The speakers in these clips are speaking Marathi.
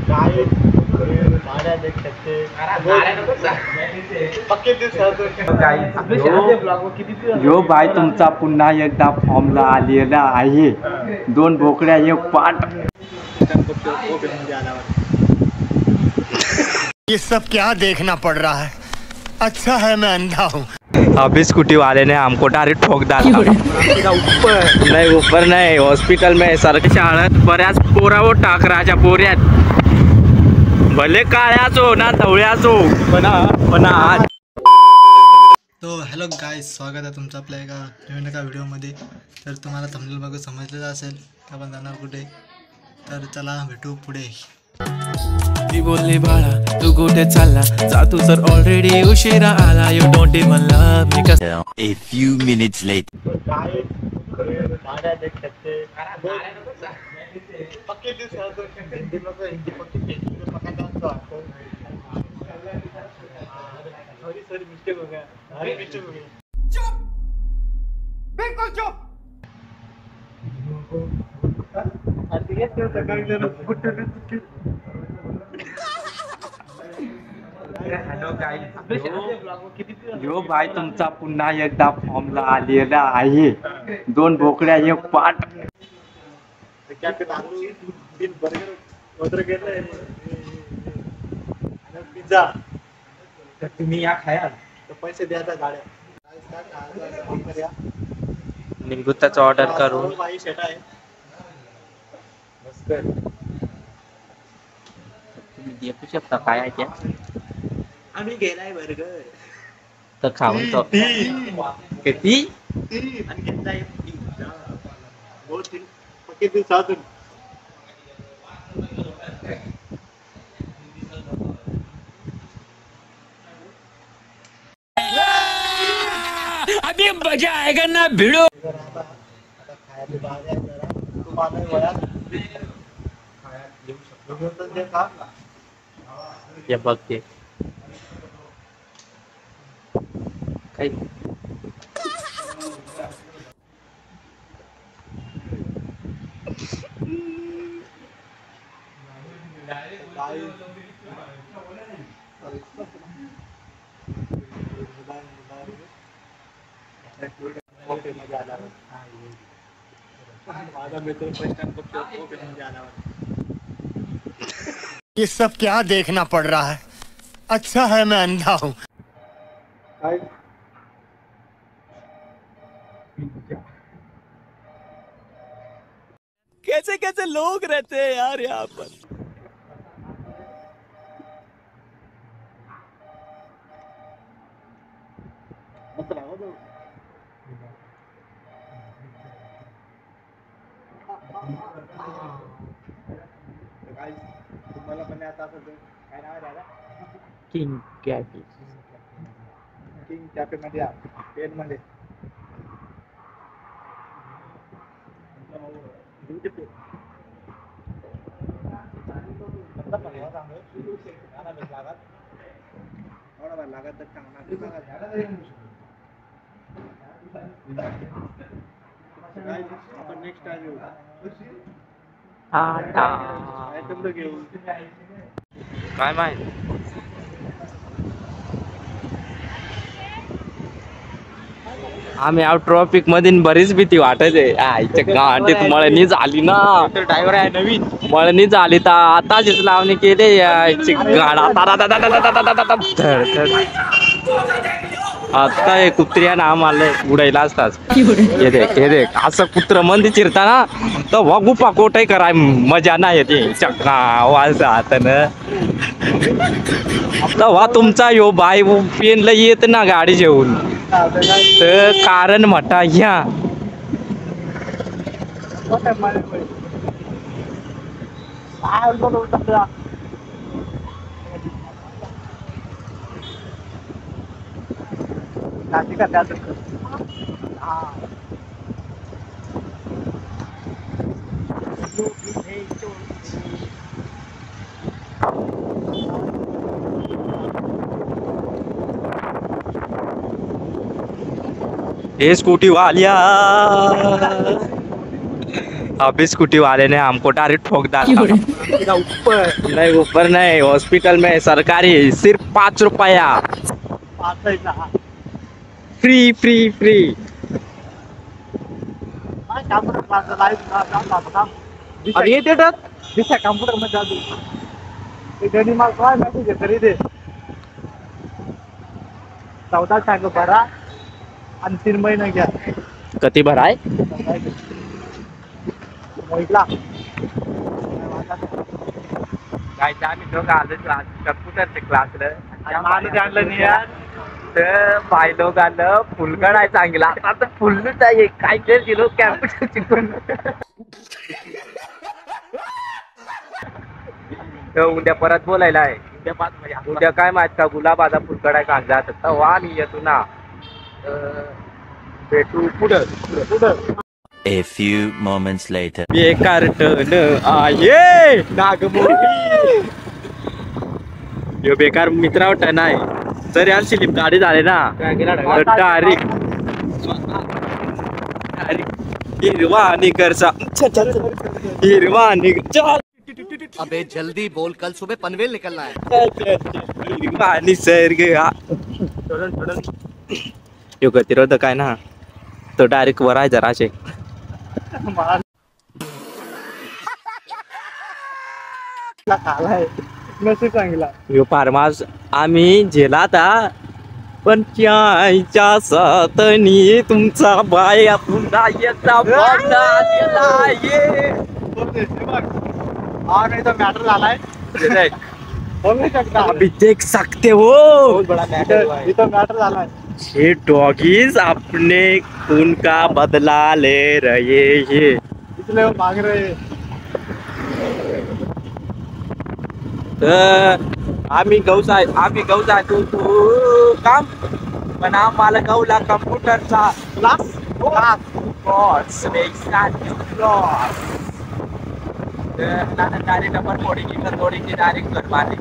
काय गाड्या देख सकते यो बाय तुमचा पुन्हा एकदा फॉर्मला आलेला आहे। 2 बोकड्या 1 पाट। ये सब क्या देखना पड़ रहा है। अच्छा है मैं अंधा हूँ। अभी स्कूटी वाले ने हमको डायरेक्ट ठोक डाला। ऊपर नहीं, हॉस्पिटल में सरकारी शाळेत बऱ्याच पोरावर टाकराच्या पोऱ्यात भले काळ्याचो ना धवळ्याचो पण आज। तो हॅलो गाइस, स्वागत आहे तुमचं आपल्या एका नवीन व्हिडिओमध्ये। तर तुम्हाला थंबनेल बघून समजलेलं असेल की आपण जाणार कुठे। तर चला भेटू पुढे। ती बोलली बाळा तू कुठे चालला, जा तू सर ऑलरेडी उशिरा आला। You don't even love me कस। A few minutes later. गाड्या देख सकते पक्के दिवस हिंदी लोग हिंदी पक्की पक्का डांस आपको। सॉरी मिस्टेक हो गया। चुप, बिल्कुल चुप। हॅलो गाईज, यो बाय तुमचा पुन्हा एकदा फॉर्मला आलेला आहे। 2 बोकड्या 1 पाट। क्या पे दारू 3 बर्गर ऑर्डर केले आणि पिझ्झा। तर तुम्ही या खायाल तर पैसे द्यायचा गाड्या निंबूचाच ऑर्डर करू। बाई शेट आहे मस्त। तुम्ही देऊ शकता काय आहे त्या? आम्ही गेलाय बर्गर तर खाऊन तो किती आणि घेतलाय पिझ्झा। 2-3 पक्के दिवसातून अभी मजा आएगा ना भिड़ो। आता खायला बाहेर आहे जरा तुम्हाला वयात खायला देऊ शकतो तर ते खा। हे बघ ते काही ओके मजा आला। माझा मित्र फर्स्ट टाइम ओके मजा आला। ये सब क्या देखना पड़ रहा है। अच्छा है मैं अंधा हूँ। कैसे कैसे लोग रहते हैं यार यहाँ पर। तुम्हाला पण आता असं काय नाव आहे दादा? King cafe. किंग कॅफे मध्ये या पेन मध्ये लागत तर आपण नेक्स्ट टाइम येऊ। घेऊ काय माहित आम्ही आउट ट्रॉफिक मधून बरीच भीती वाटत आहे। आईच्या गांडीत मळणी झाली ना। ड्रायव्हर आहे नवीन मळणी झाली तर आताच लावणी केली। गाडा आता हे कुत्र्या नाम आलंय उडायला असताच। हे देख असं कुत्र मंदी चिरताना तर वगुपा कोठही कराय मजा नाही येते। चक्का वाजत ना तेव्हा तुमचा यो बाय पेनला येत ना गाडी जेवून तर कारण म्हटा ह्या हे स्कूटी वाल्या अभी स्कूटी वाले ने हमको डायरेक्ट ठोक डाला ऊपर नहीं, ऊपर नहीं, हॉस्पिटल में सरकारी सिर्फ 5 रुपया फ्री फ्री फ्री। आणि येते दिसा कॉम्प्युटर मध्ये जातो ते गणी मला काय मेसेज तरी दे 14 टाका भरा आणि 3 महिने घ्या कती भराय मोहितला काय आम्ही दोघं आलो क्लास कम्प्युटरचे क्लासला माणूस आणलं नाही यार तर बाय लोक आलं फुलगड आहे चांगला आता फुलच आहे काय जर गेलो कॅम्प्युटर शिकून उद्या परत बोलायला आहे उद्या काय माहित का गुलाबाचा फुलगड आहे कांदा तेव्हा आम्ही येतो ना भेटू पुढं A few moments later. बेकार टन आहे नागमोडी यो बेकार मित्रावर टन आहे जर यार स्लिप गाडी झाले ना तर तारीख हिरवा निकरचा हिरवा निकर अबे जल्दी बोल कल सुबह पनवेल निकलना है हिरवा निसर्ग यो गतिरोधक आहे ना तो डायरेक्ट वर आहे जराशे यो फार्मास आम्ही झेलाता पण क्याच्या सातनी तुमचा बाया पुन्हा येता हा नाही तर मॅटर झालाय बोलू शकता अभी देख सकते हो इथं मॅटर झालाय ये डॉगीज अपने खून का बदला ले रहे हैं इसलिए माग रहे आम्ही गौसा तू काम पण आम्हाला गौला कम्प्युटरचा डायरेक्ट नंबर थोडी डायरेक्ट कर मारली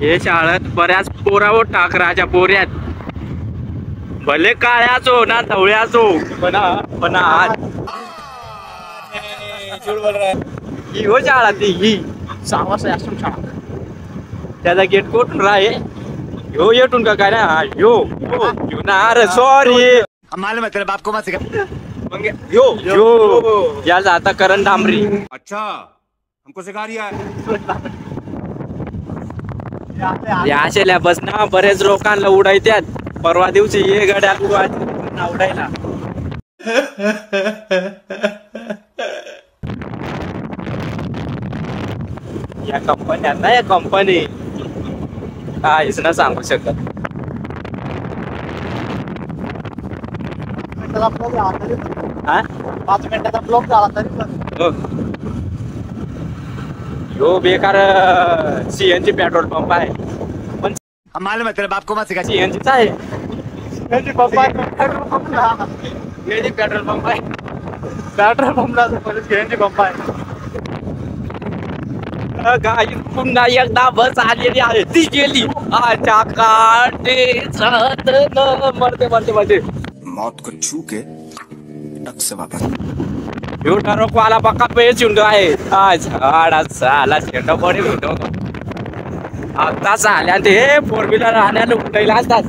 हे शाळेत बऱ्याच पोरावर टाकराच्या पोऱ्यात भले काळ्याचो ना धवळ्याचो पण आज ही हो शाळा ती ही सावासा आश्रम शाळा त्याचा गेट कोठून राहे यो येटून का काय ना यो ना अरे सॉरी मालूम है तेरे बाप को मत सिखा यो यो या जाता करण डांबरी अच्छा हमको सिखा रिया है या अशा बस ना बरेच लोकांना उडायत्यात परवा दिवशी ये गड्या उडायला या कंपन्यात ना या कंपनी काहीच ना सांगू शकत हा 5 मिनिटाचा ब्लॉक झाला तरी पण यो बेकार सीएनजी पेट्रोल पंप आहे पण मालूम है तेरे बाप को मत सिखा सीएनजीचा आहे त्यांची पप्पा पेट्रोल पंप आहे पेट्रोल पंपला सीएनजी पंप आहे गाई पुन्हा एकदा बस आलेली आहे ती गेली आच्या काटे मरते मौत को छू के टक से वापस यो ट्रक वाला पक्का पेच येऊन आहे आज आडा साला शेंडा बडे भेटो आता झाल्या ते 4 व्हीलर राहण्याला उठायला असतात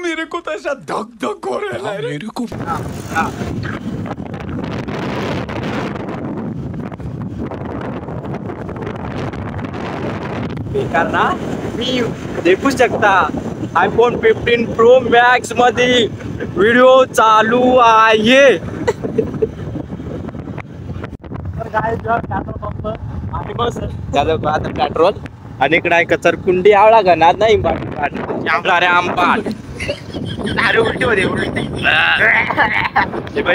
मेरे को तो ऐसा धक धक हो रहा है मेरे को बेकार ना मी देखू शकता iPhone 15 Pro Max मध्ये व्हिडिओ चालू आहे तर काय पेट्रोल पंप आणि बस आता पेट्रोल आणि इकडे आहे कचरकुंडी आवळा घनात नाही रे आंबाट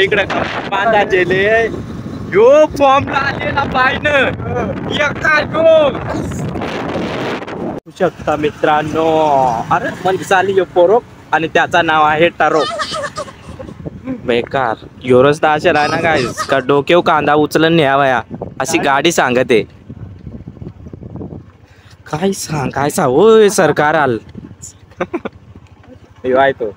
इकडे बांधा जेले यो फॉर्म आलेला पाहिजे शकता मित्रांनो अरे म्हणजे चाली यो पोरोक आणि त्याचा नाव आहे टारोक बेकार यो रस्ता असेल आहे ना काय का डोक्यावर कांदा उचलून न्यावया अशी गाडी सांगते काय सांग होय सरकार आल ह्यो आहे तो.